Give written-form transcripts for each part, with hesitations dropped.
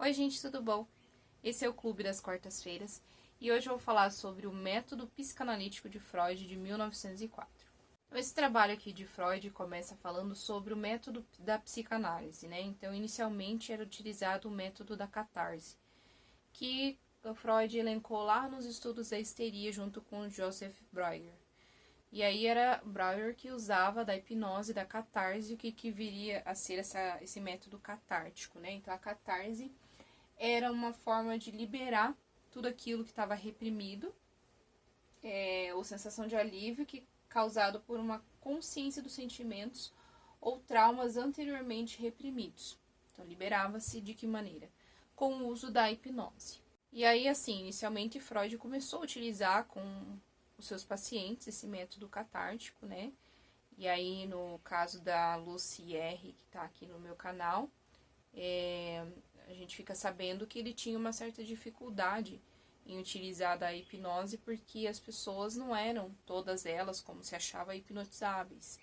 Oi, gente, tudo bom? Esse é o Clube das Quartas-Feiras e hoje eu vou falar sobre o método psicanalítico de Freud de 1904. Esse trabalho aqui de Freud começa falando sobre o método da psicanálise, né? Então, inicialmente era utilizado o método da catarse, que o Freud elencou lá nos estudos da histeria junto com o Joseph Breuer. E aí era Breuer que usava da hipnose, da catarse, o que viria a ser esse método catártico, né? Então, a catarse era uma forma de liberar tudo aquilo que estava reprimido, ou sensação de alívio causado por uma consciência dos sentimentos ou traumas anteriormente reprimidos. Então, liberava-se de que maneira? Com o uso da hipnose. E aí, assim, inicialmente Freud começou a utilizar com os seus pacientes esse método catártico, né? E aí, no caso da Lucy R., que está aqui no meu canal, a gente fica sabendo que ele tinha uma certa dificuldade em utilizar da hipnose porque as pessoas não eram, todas elas, como se achava, hipnotizáveis.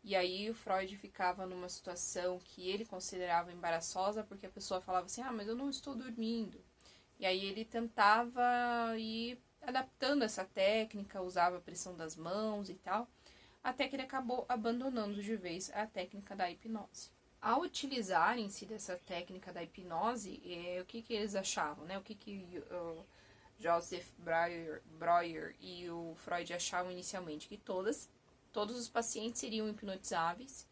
E aí o Freud ficava numa situação que ele considerava embaraçosa porque a pessoa falava assim, mas eu não estou dormindo. E aí ele tentava ir adaptando essa técnica, usava a pressão das mãos e tal, até que ele acabou abandonando de vez a técnica da hipnose. Ao utilizarem-se dessa técnica da hipnose, o que eles achavam, né? O que o Joseph Breuer e o Freud achavam inicialmente? Que todos os pacientes seriam hipnotizáveis,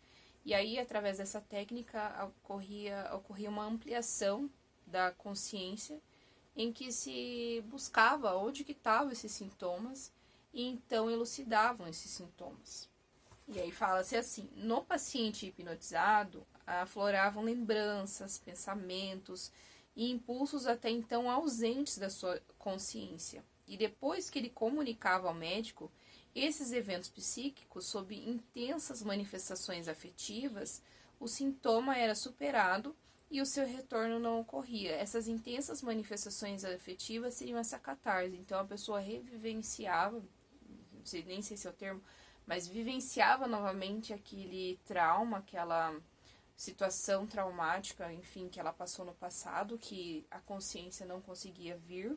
e aí, através dessa técnica, ocorria uma ampliação da consciência, em que se buscava onde que estavam esses sintomas, e então elucidavam esses sintomas. E aí fala-se assim, no paciente hipnotizado, afloravam lembranças, pensamentos e impulsos até então ausentes da sua consciência. E depois que ele comunicava ao médico, esses eventos psíquicos, sob intensas manifestações afetivas, o sintoma era superado e o seu retorno não ocorria. Essas intensas manifestações afetivas seriam essa catarse. Então a pessoa revivenciava, nem sei se é o termo, mas vivenciava novamente aquele trauma, aquela situação traumática, enfim, que ela passou no passado, que a consciência não conseguia vir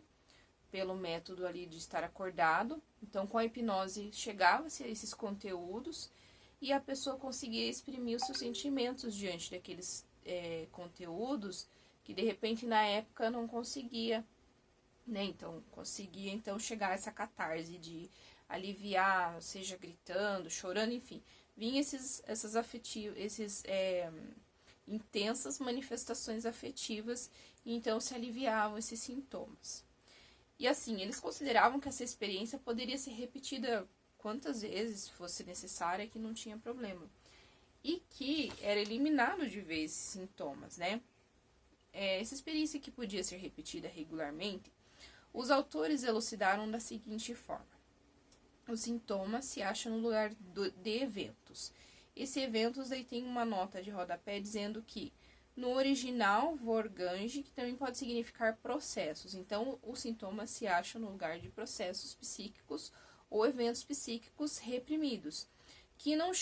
pelo método ali de estar acordado. Então, com a hipnose, chegava-se a esses conteúdos e a pessoa conseguia exprimir os seus sentimentos diante daqueles conteúdos que, de repente, na época não conseguia, né? Então, conseguia chegar a essa catarse de aliviar, seja gritando, chorando, enfim. Vinha essas intensas manifestações afetivas e então se aliviavam esses sintomas. E assim, eles consideravam que essa experiência poderia ser repetida quantas vezes fosse necessária, que não tinha problema. E que era eliminado de vez esses sintomas, né? Essa experiência que podia ser repetida regularmente, os autores elucidaram da seguinte forma. O sintoma se acha no lugar de eventos. Esse eventos aí tem uma nota de rodapé dizendo que no original, Vorgange, que também pode significar processos. Então, o sintoma se acha no lugar de processos psíquicos ou eventos psíquicos reprimidos, que não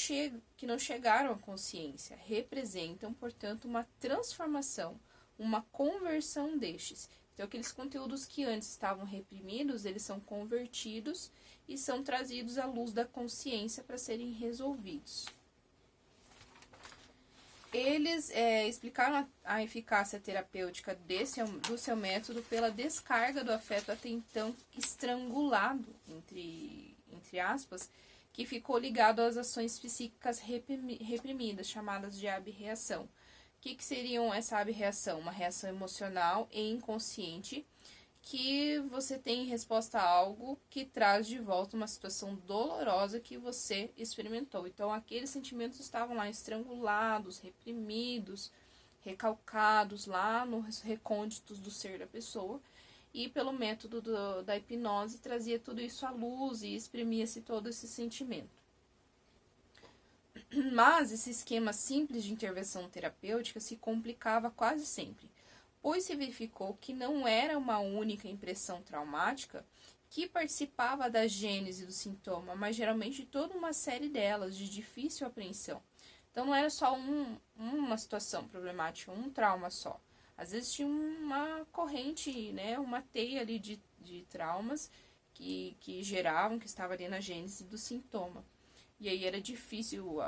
chegaram à consciência. Representam, portanto, uma transformação, uma conversão destes. Então, aqueles conteúdos que antes estavam reprimidos, eles são convertidos e são trazidos à luz da consciência para serem resolvidos. Eles explicaram a eficácia terapêutica do seu método pela descarga do afeto até então estrangulado, entre aspas, que ficou ligado às ações psíquicas reprimidas, chamadas de abreação. O que seriam essa abreação? Uma reação emocional e inconsciente que você tem em resposta a algo que traz de volta uma situação dolorosa que você experimentou. Então, aqueles sentimentos estavam lá estrangulados, reprimidos, recalcados lá nos recônditos do ser da pessoa. E pelo método da hipnose trazia tudo isso à luz e exprimia-se todo esse sentimento. Mas esse esquema simples de intervenção terapêutica se complicava quase sempre, pois se verificou que não era uma única impressão traumática que participava da gênese do sintoma, mas geralmente toda uma série delas, de difícil apreensão. Então não era só uma situação problemática, um trauma só, Às vezes tinha uma corrente, né, uma teia ali de traumas que geravam, que estava ali na gênese do sintoma. E aí era difícil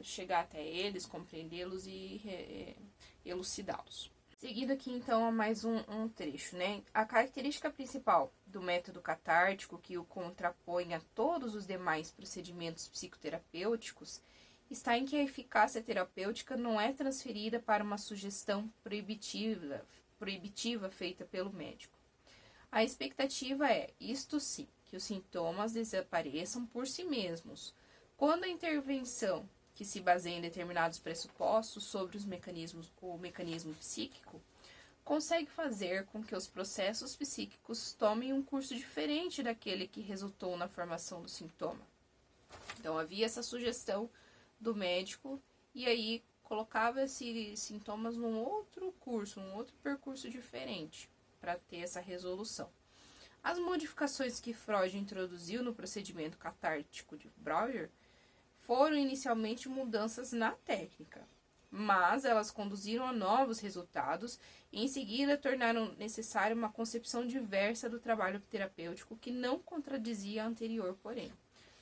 chegar até eles, compreendê-los e elucidá-los. Seguindo aqui, então, a mais um trecho, né? A característica principal do método catártico, que o contrapõe a todos os demais procedimentos psicoterapêuticos, está em que a eficácia terapêutica não é transferida para uma sugestão proibitiva feita pelo médico. A expectativa é, isto sim, que os sintomas desapareçam por si mesmos, quando a intervenção, que se baseia em determinados pressupostos sobre o mecanismo psíquico, consegue fazer com que os processos psíquicos tomem um curso diferente daquele que resultou na formação do sintoma. Então, havia essa sugestão do médico e aí colocava esses sintomas num outro curso, um outro percurso diferente para ter essa resolução. As modificações que Freud introduziu no procedimento catártico de Breuer foram inicialmente mudanças na técnica, mas elas conduziram a novos resultados e em seguida tornaram necessária uma concepção diversa do trabalho terapêutico que não contradizia a anterior, porém.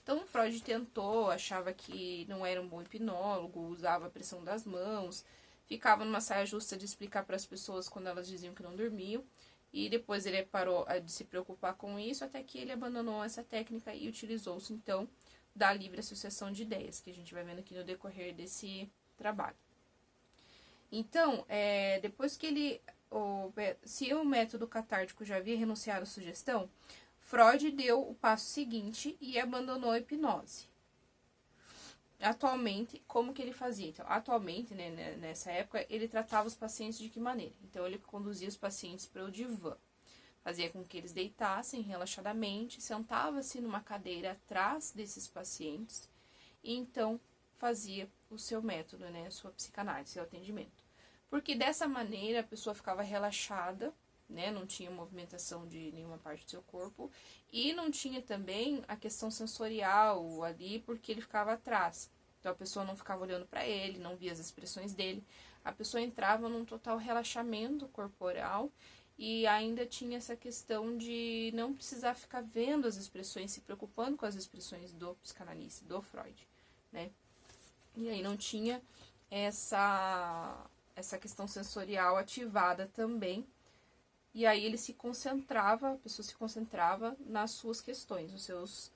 Então, Freud tentou, achava que não era um bom hipnólogo, usava a pressão das mãos, ficava numa saia justa de explicar para as pessoas quando elas diziam que não dormiam, e depois ele parou de se preocupar com isso, até que ele abandonou essa técnica e utilizou-se, então, da livre associação de ideias, que a gente vai vendo aqui no decorrer desse trabalho. Então, depois que se o método catártico já havia renunciado à sugestão, Freud deu o passo seguinte e abandonou a hipnose. Atualmente, como que ele fazia? Então, atualmente, né, nessa época, ele tratava os pacientes de que maneira? Então, ele conduzia os pacientes para o divã. Fazia com que eles deitassem relaxadamente, sentava-se numa cadeira atrás desses pacientes e então fazia o seu método, né, a sua psicanálise, seu atendimento. Porque dessa maneira a pessoa ficava relaxada, né, não tinha movimentação de nenhuma parte do seu corpo e não tinha também a questão sensorial ali, porque ele ficava atrás. Então a pessoa não ficava olhando para ele, não via as expressões dele. A pessoa entrava num total relaxamento corporal e ainda tinha essa questão de não precisar ficar vendo as expressões, se preocupando com as expressões do psicanalista, do Freud, né? E aí não tinha essa questão sensorial ativada também. E aí ele se concentrava, a pessoa se concentrava nas suas questões, nos seus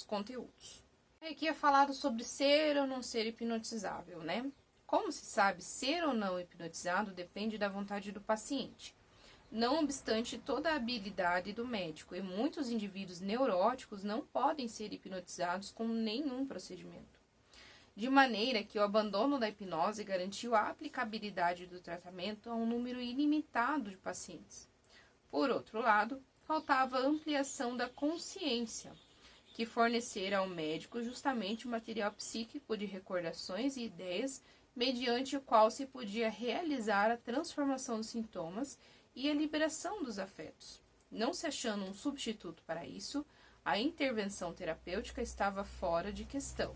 conteúdos. Aqui é falado sobre ser ou não ser hipnotizável, né? Como se sabe, ser ou não hipnotizado depende da vontade do paciente. Não obstante toda a habilidade do médico, e muitos indivíduos neuróticos não podem ser hipnotizados com nenhum procedimento. De maneira que o abandono da hipnose garantiu a aplicabilidade do tratamento a um número ilimitado de pacientes. Por outro lado, faltava a ampliação da consciência, que fornecera ao médico justamente o material psíquico de recordações e ideias, mediante o qual se podia realizar a transformação dos sintomas e a liberação dos afetos. Não se achando um substituto para isso, a intervenção terapêutica estava fora de questão.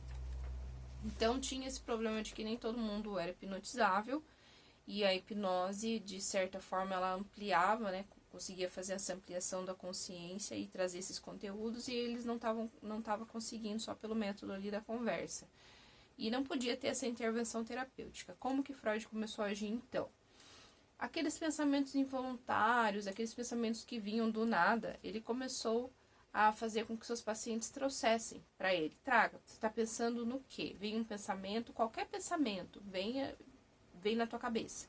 Então tinha esse problema de que nem todo mundo era hipnotizável, e a hipnose, de certa forma, ela ampliava, né, conseguia fazer essa ampliação da consciência e trazer esses conteúdos, e eles não estavam conseguindo só pelo método ali da conversa. E não podia ter essa intervenção terapêutica. Como que Freud começou a agir então? Aqueles pensamentos involuntários, aqueles pensamentos que vinham do nada, ele começou a fazer com que seus pacientes trouxessem para ele. Traga, você está pensando no quê? Vem um pensamento, qualquer pensamento, vem na tua cabeça.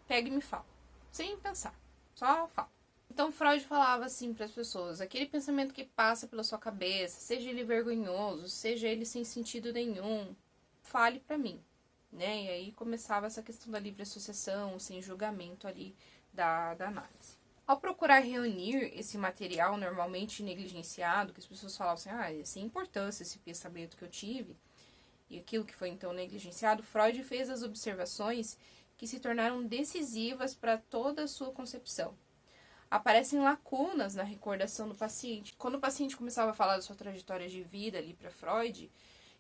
Pega e me fala, sem pensar, só fala. Então Freud falava assim para as pessoas, aquele pensamento que passa pela sua cabeça, seja ele vergonhoso, seja ele sem sentido nenhum, fale para mim. Né? E aí começava essa questão da livre associação, sem julgamento ali da análise. Ao procurar reunir esse material normalmente negligenciado, que as pessoas falavam assim, sem importância esse pensamento que eu tive, e aquilo que foi então negligenciado, Freud fez as observações que se tornaram decisivas para toda a sua concepção. Aparecem lacunas na recordação do paciente. Quando o paciente começava a falar da sua trajetória de vida ali para Freud,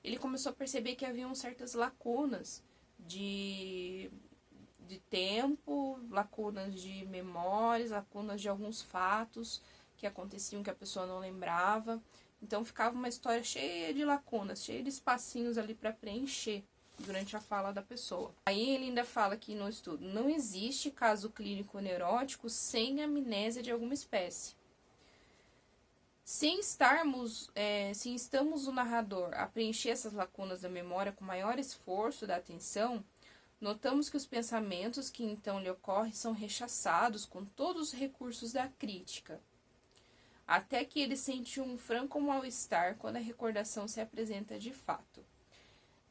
ele começou a perceber que haviam certas lacunas de de tempo, lacunas de memórias, lacunas de alguns fatos que aconteciam que a pessoa não lembrava. Então ficava uma história cheia de lacunas, cheia de espacinhos ali para preencher durante a fala da pessoa. Aí ele ainda fala aqui no estudo: não existe caso clínico neurótico sem amnésia de alguma espécie. Se instamos o narrador a preencher essas lacunas da memória com maior esforço da atenção, notamos que os pensamentos que então lhe ocorrem são rechaçados com todos os recursos da crítica, até que ele sente um franco mal-estar quando a recordação se apresenta de fato.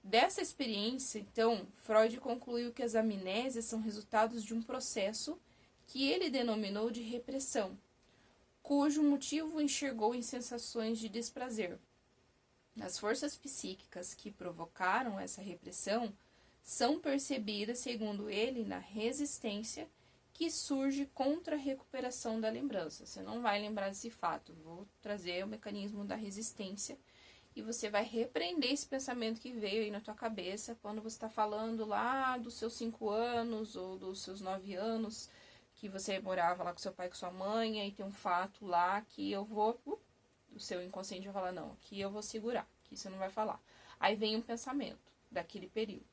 Dessa experiência, então, Freud concluiu que as amnésias são resultados de um processo que ele denominou de repressão, cujo motivo enxergou em sensações de desprazer. As forças psíquicas que provocaram essa repressão são percebidas, segundo ele, na resistência que surge contra a recuperação da lembrança. Você não vai lembrar desse fato. Vou trazer o mecanismo da resistência e você vai repreender esse pensamento que veio aí na tua cabeça quando você está falando lá dos seus 5 anos ou dos seus 9 anos, que você morava lá com seu pai e com sua mãe, e tem um fato lá que eu vou... o seu inconsciente vai falar, não, aqui eu vou segurar, aqui você não vai falar. Aí vem um pensamento daquele período.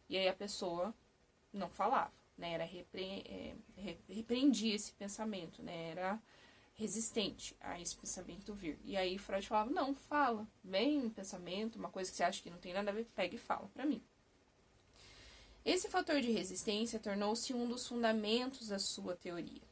E aí a pessoa não falava, né? Era repreendia esse pensamento, né? Era resistente a esse pensamento vir. E aí Freud falava, não, fala. Vem um pensamento, uma coisa que você acha que não tem nada a ver, pega e fala pra mim. Esse fator de resistência tornou-se um dos fundamentos da sua teoria.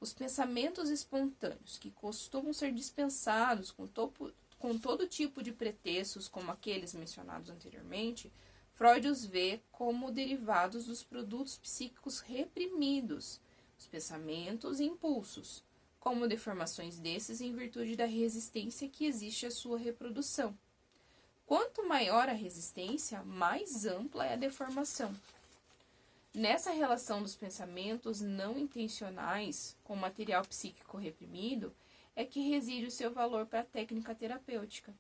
Os pensamentos espontâneos, que costumam ser dispensados com todo tipo de pretextos, como aqueles mencionados anteriormente, Freud os vê como derivados dos produtos psíquicos reprimidos, os pensamentos e impulsos, como deformações desses em virtude da resistência que existe à sua reprodução. Quanto maior a resistência, mais ampla é a deformação. Nessa relação dos pensamentos não intencionais com o material psíquico reprimido é que reside o seu valor para a técnica terapêutica.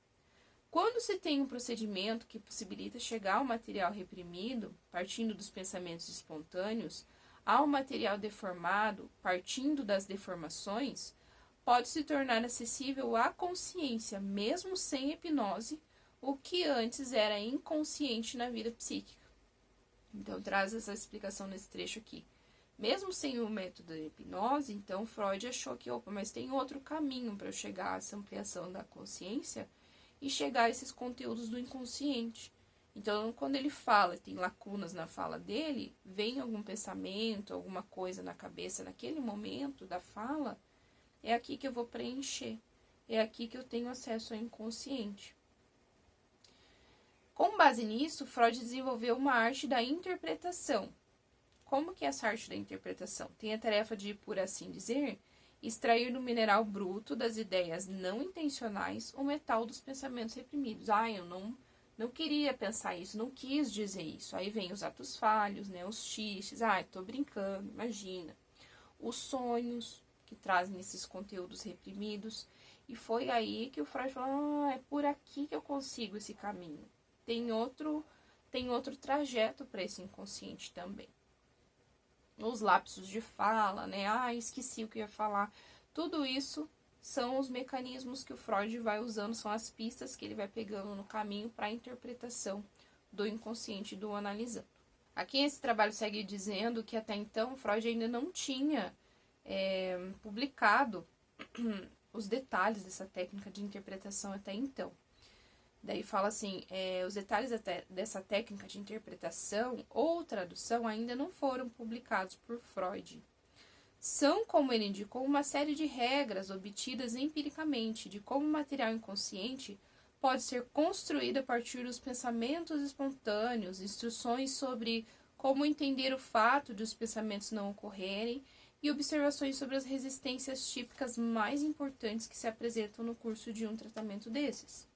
Quando se tem um procedimento que possibilita chegar ao material reprimido, partindo dos pensamentos espontâneos, ao material deformado, partindo das deformações, pode se tornar acessível à consciência, mesmo sem hipnose, o que antes era inconsciente na vida psíquica. Então, traz essa explicação nesse trecho aqui. Mesmo sem o método de hipnose, então, Freud achou que, mas tem outro caminho para eu chegar a essa ampliação da consciência e chegar a esses conteúdos do inconsciente. Então, quando ele fala, tem lacunas na fala dele, vem algum pensamento, alguma coisa na cabeça naquele momento da fala, é aqui que eu vou preencher. É aqui que eu tenho acesso ao inconsciente. Com base nisso, Freud desenvolveu uma arte da interpretação. Como que é essa arte da interpretação? Tem a tarefa de, por assim dizer, extrair do mineral bruto das ideias não intencionais o metal dos pensamentos reprimidos. Eu não queria pensar isso, não quis dizer isso. Aí vem os atos falhos, né, os xixes, tô brincando, imagina. Os sonhos que trazem esses conteúdos reprimidos. E foi aí que o Freud falou, é por aqui que eu consigo esse caminho. Tem outro trajeto para esse inconsciente também. Os lapsos de fala, né? Esqueci o que eu ia falar. Tudo isso são os mecanismos que o Freud vai usando, são as pistas que ele vai pegando no caminho para a interpretação do inconsciente do analisando. Aqui esse trabalho segue dizendo que até então Freud ainda não tinha publicado os detalhes dessa técnica de interpretação até então. Daí fala assim, os detalhes dessa técnica de interpretação ou tradução ainda não foram publicados por Freud. São, como ele indicou, uma série de regras obtidas empiricamente de como o material inconsciente pode ser construído a partir dos pensamentos espontâneos, instruções sobre como entender o fato de os pensamentos não ocorrerem e observações sobre as resistências típicas mais importantes que se apresentam no curso de um tratamento desses.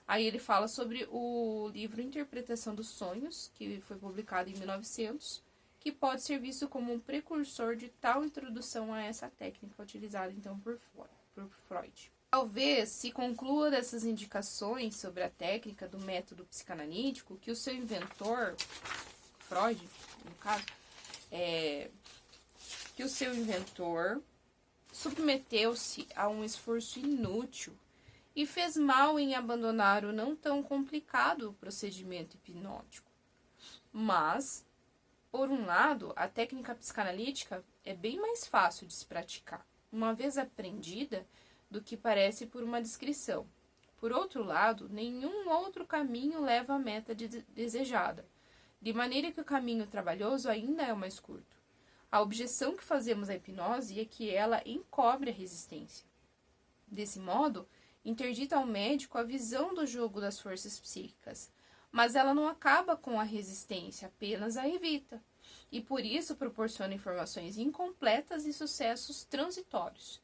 Aí ele fala sobre o livro Interpretação dos Sonhos, que foi publicado em 1900, que pode ser visto como um precursor de tal introdução a essa técnica utilizada então por Freud. Talvez se conclua dessas indicações sobre a técnica do método psicanalítico que o seu inventor, Freud, no caso, que o seu inventor submeteu-se a um esforço inútil e fez mal em abandonar o não tão complicado procedimento hipnótico. Mas, por um lado, a técnica psicanalítica é bem mais fácil de se praticar, uma vez aprendida, do que parece por uma descrição. Por outro lado, nenhum outro caminho leva à meta desejada, de maneira que o caminho trabalhoso ainda é o mais curto. A objeção que fazemos à hipnose é que ela encobre a resistência. Desse modo, interdita ao médico a visão do jogo das forças psíquicas, mas ela não acaba com a resistência, apenas a evita, e por isso proporciona informações incompletas e sucessos transitórios.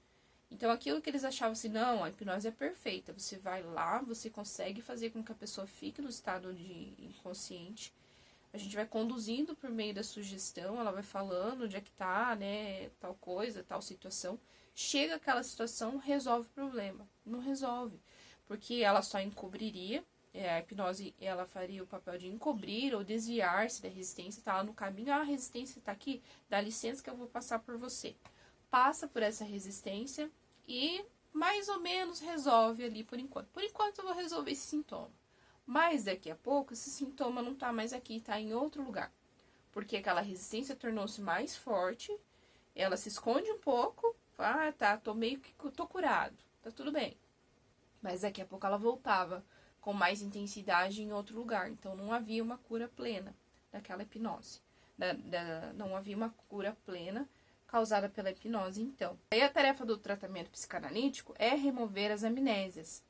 Então, aquilo que eles achavam assim, não, a hipnose é perfeita, você vai lá, você consegue fazer com que a pessoa fique no estado de inconsciente, a gente vai conduzindo por meio da sugestão, ela vai falando onde é que tá, né, tal coisa, tal situação. Chega aquela situação, resolve o problema. Não resolve, porque ela só encobriria, a hipnose, ela faria o papel de encobrir ou desviar-se da resistência, tá lá no caminho, a resistência tá aqui, dá licença que eu vou passar por você. Passa por essa resistência e mais ou menos resolve ali por enquanto. Por enquanto eu vou resolver esse sintoma. Mas daqui a pouco esse sintoma não tá mais aqui, tá em outro lugar. Porque aquela resistência tornou-se mais forte, ela se esconde um pouco, tô curado, tá tudo bem. Mas daqui a pouco ela voltava com mais intensidade em outro lugar. Então não havia uma cura plena daquela hipnose. Não havia uma cura plena causada pela hipnose, então. Aí a tarefa do tratamento psicanalítico é remover as amnésias.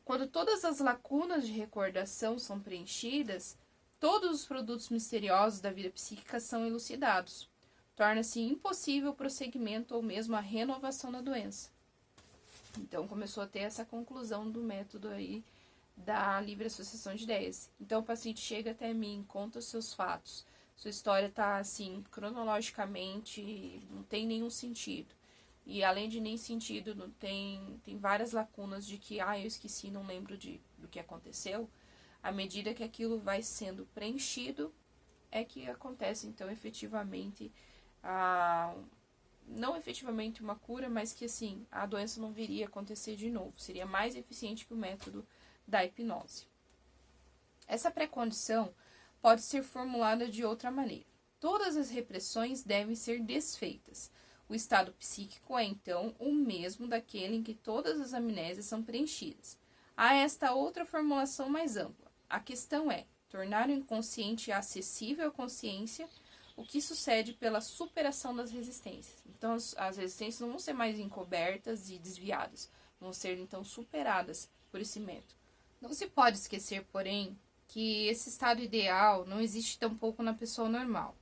Quando todas as lacunas de recordação são preenchidas, todos os produtos misteriosos da vida psíquica são elucidados. Torna-se impossível o prosseguimento ou mesmo a renovação da doença. Então começou a ter essa conclusão do método aí da livre associação de ideias. Então o paciente chega até mim, conta os seus fatos, sua história está assim, cronologicamente, não tem nenhum sentido. E além de nem sentido, não tem várias lacunas de que, eu esqueci, não lembro do que aconteceu. À medida que aquilo vai sendo preenchido, é que acontece, então, efetivamente, não efetivamente uma cura, mas que, assim, a doença não viria a acontecer de novo. Seria mais eficiente que o método da hipnose. Essa pré-condição pode ser formulada de outra maneira. Todas as repressões devem ser desfeitas. O estado psíquico é, então, o mesmo daquele em que todas as amnésias são preenchidas. Há esta outra formulação mais ampla. A questão é tornar o inconsciente acessível à consciência, o que sucede pela superação das resistências. Então, as resistências não vão ser mais encobertas e desviadas, vão ser, então, superadas por esse método. Não se pode esquecer, porém, que esse estado ideal não existe tampouco na pessoa normal,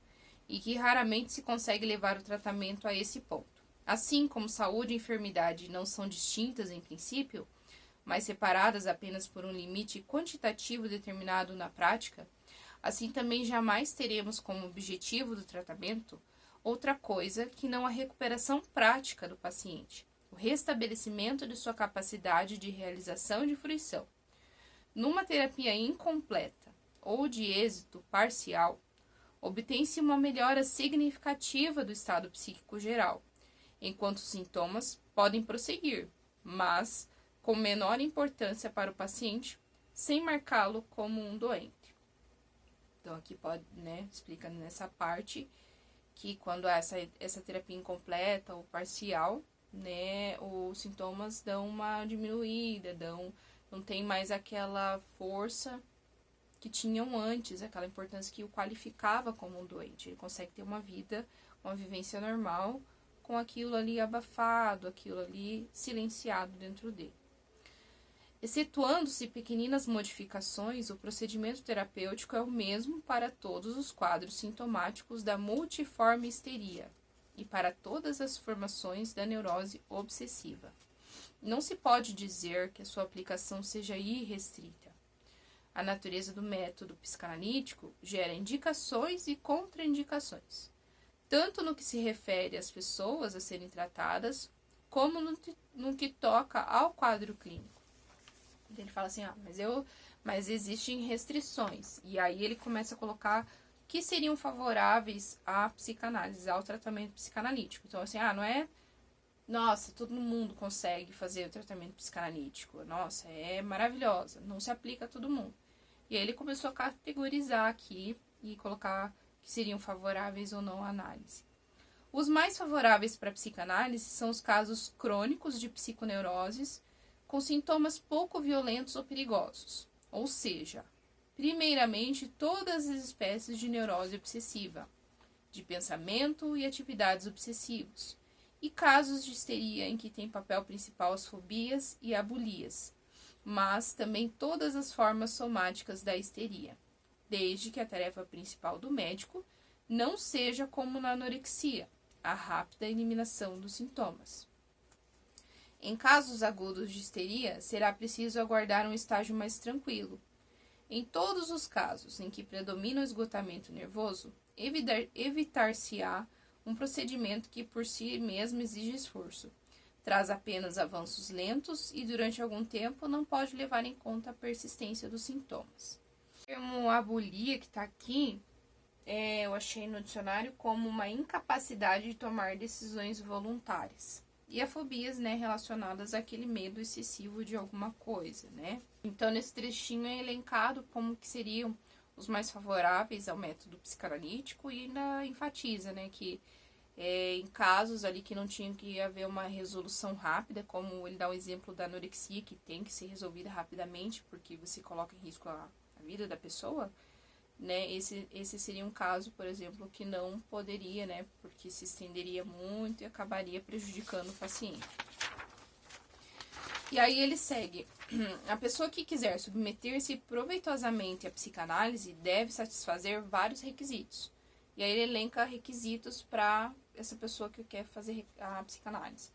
e que raramente se consegue levar o tratamento a esse ponto. Assim como saúde e enfermidade não são distintas em princípio, mas separadas apenas por um limite quantitativo determinado na prática, assim também jamais teremos como objetivo do tratamento outra coisa que não a recuperação prática do paciente, o restabelecimento de sua capacidade de realização e de fruição. Numa terapia incompleta ou de êxito parcial, obtém-se uma melhora significativa do estado psíquico geral, enquanto os sintomas podem prosseguir, mas com menor importância para o paciente, sem marcá-lo como um doente. Então, aqui pode, explica nessa parte que quando há essa terapia incompleta ou parcial, os sintomas dão uma diminuída, não tem mais aquela força que tinham antes, aquela importância que o qualificava como um doente. Ele consegue ter uma vida, uma vivência normal, com aquilo ali abafado, aquilo ali silenciado dentro dele. Excetuando-se pequeninas modificações, o procedimento terapêutico é o mesmo para todos os quadros sintomáticos da multiforme histeria e para todas as formações da neurose obsessiva. Não se pode dizer que a sua aplicação seja irrestrita. A natureza do método psicanalítico gera indicações e contraindicações, tanto no que se refere às pessoas a serem tratadas, como no que toca ao quadro clínico. Ele fala assim, mas existem restrições. E aí ele começa a colocar que seriam favoráveis à psicanálise, ao tratamento psicanalítico. Então, assim, não é, nossa, todo mundo consegue fazer o tratamento psicanalítico, nossa, é maravilhosa, não se aplica a todo mundo. E aí ele começou a categorizar aqui e colocar que seriam favoráveis ou não à análise. Os mais favoráveis para a psicanálise são os casos crônicos de psiconeuroses com sintomas pouco violentos ou perigosos, ou seja, primeiramente todas as espécies de neurose obsessiva, de pensamento e atividades obsessivos, e casos de histeria em que tem papel principal as fobias e abulias, mas também todas as formas somáticas da histeria, desde que a tarefa principal do médico não seja como na anorexia, a rápida eliminação dos sintomas. Em casos agudos de histeria, será preciso aguardar um estágio mais tranquilo. Em todos os casos em que predomina o esgotamento nervoso, evitar-se-á um procedimento que por si mesmo exige esforço, traz apenas avanços lentos e durante algum tempo não pode levar em conta a persistência dos sintomas. O termo abulia que está aqui, eu achei no dicionário como uma incapacidade de tomar decisões voluntárias. E a fobias, relacionadas àquele medo excessivo de alguma coisa, Então, nesse trechinho é elencado como que seriam os mais favoráveis ao método psicanalítico e ainda enfatiza, que em casos ali que não tinha que haver uma resolução rápida, como ele dá o exemplo da anorexia, que tem que ser resolvida rapidamente, porque você coloca em risco a vida da pessoa, esse seria um caso, por exemplo, que não poderia, porque se estenderia muito e acabaria prejudicando o paciente. E aí ele segue. A pessoa que quiser submeter-se proveitosamente à psicanálise deve satisfazer vários requisitos. E aí ele elenca requisitos para essa pessoa que quer fazer a psicanálise.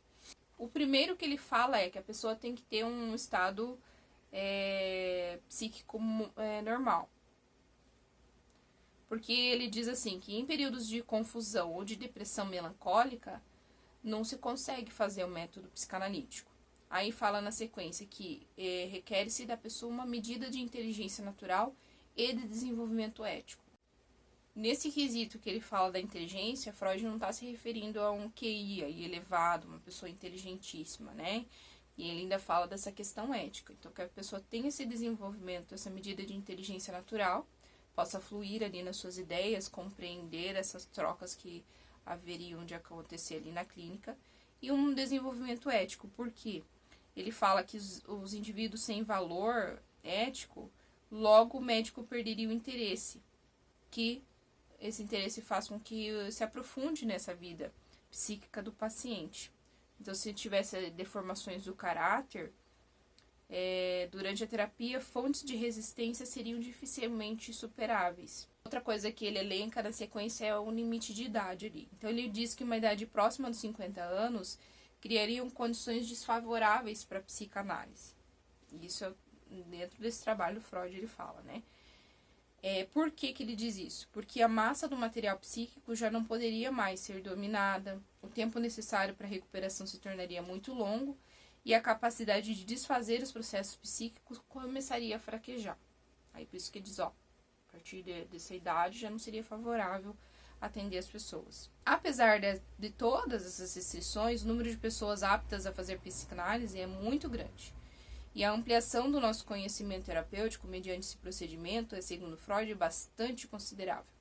O primeiro que ele fala é que a pessoa tem que ter um estado psíquico normal. Porque ele diz assim, que em períodos de confusão ou de depressão melancólica, não se consegue fazer o método psicanalítico. Aí fala na sequência que requer-se da pessoa uma medida de inteligência natural e de desenvolvimento ético. Nesse quesito que ele fala da inteligência, Freud não está se referindo a um QI aí elevado, uma pessoa inteligentíssima, E ele ainda fala dessa questão ética. Então, que a pessoa tenha esse desenvolvimento, essa medida de inteligência natural, possa fluir ali nas suas ideias, compreender essas trocas que haveriam de acontecer ali na clínica, e um desenvolvimento ético, porque ele fala que os indivíduos sem valor ético, logo o médico perderia o interesse, que esse interesse faz com que se aprofunde nessa vida psíquica do paciente. Então, se tivesse deformações do caráter, durante a terapia, fontes de resistência seriam dificilmente superáveis. Outra coisa que ele elenca na sequência é o limite de idade ali. Então, ele diz que uma idade próxima dos 50 anos criariam condições desfavoráveis para a psicanálise. Isso, dentro desse trabalho, Freud ele fala, Por que ele diz isso? Porque a massa do material psíquico já não poderia mais ser dominada, o tempo necessário para a recuperação se tornaria muito longo, e a capacidade de desfazer os processos psíquicos começaria a fraquejar. Aí por isso que ele diz, a partir dessa idade já não seria favorável atender as pessoas. Apesar de todas essas restrições, o número de pessoas aptas a fazer psicanálise é muito grande. E a ampliação do nosso conhecimento terapêutico mediante esse procedimento é, segundo Freud, bastante considerável.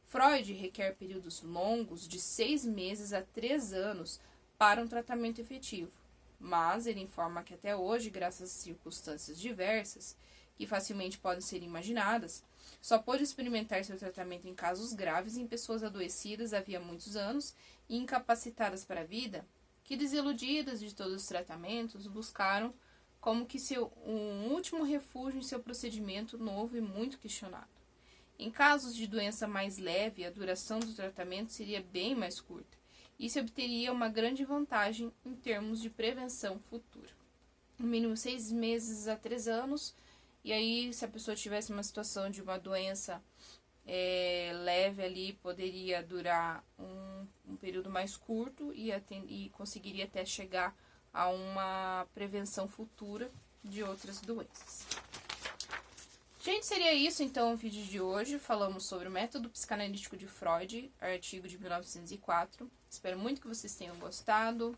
Freud requer períodos longos de 6 meses a 3 anos para um tratamento efetivo. Mas ele informa que até hoje, graças a circunstâncias diversas, que facilmente podem ser imaginadas, só pôde experimentar seu tratamento em casos graves em pessoas adoecidas havia muitos anos e incapacitadas para a vida, que desiludidas de todos os tratamentos, buscaram como que um último refúgio em seu procedimento novo e muito questionado. Em casos de doença mais leve, a duração do tratamento seria bem mais curta, e se obteria uma grande vantagem em termos de prevenção futura. No mínimo 6 meses a 3 anos, e aí se a pessoa tivesse uma situação de uma doença leve ali, poderia durar um período mais curto e conseguiria até chegar a uma prevenção futura de outras doenças. Gente, seria isso então o vídeo de hoje. Falamos sobre o método psicanalítico de Freud, artigo de 1904. Espero muito que vocês tenham gostado.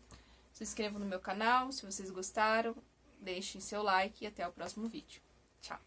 Se inscrevam no meu canal se vocês gostaram. Deixem seu like e até o próximo vídeo. Tchau!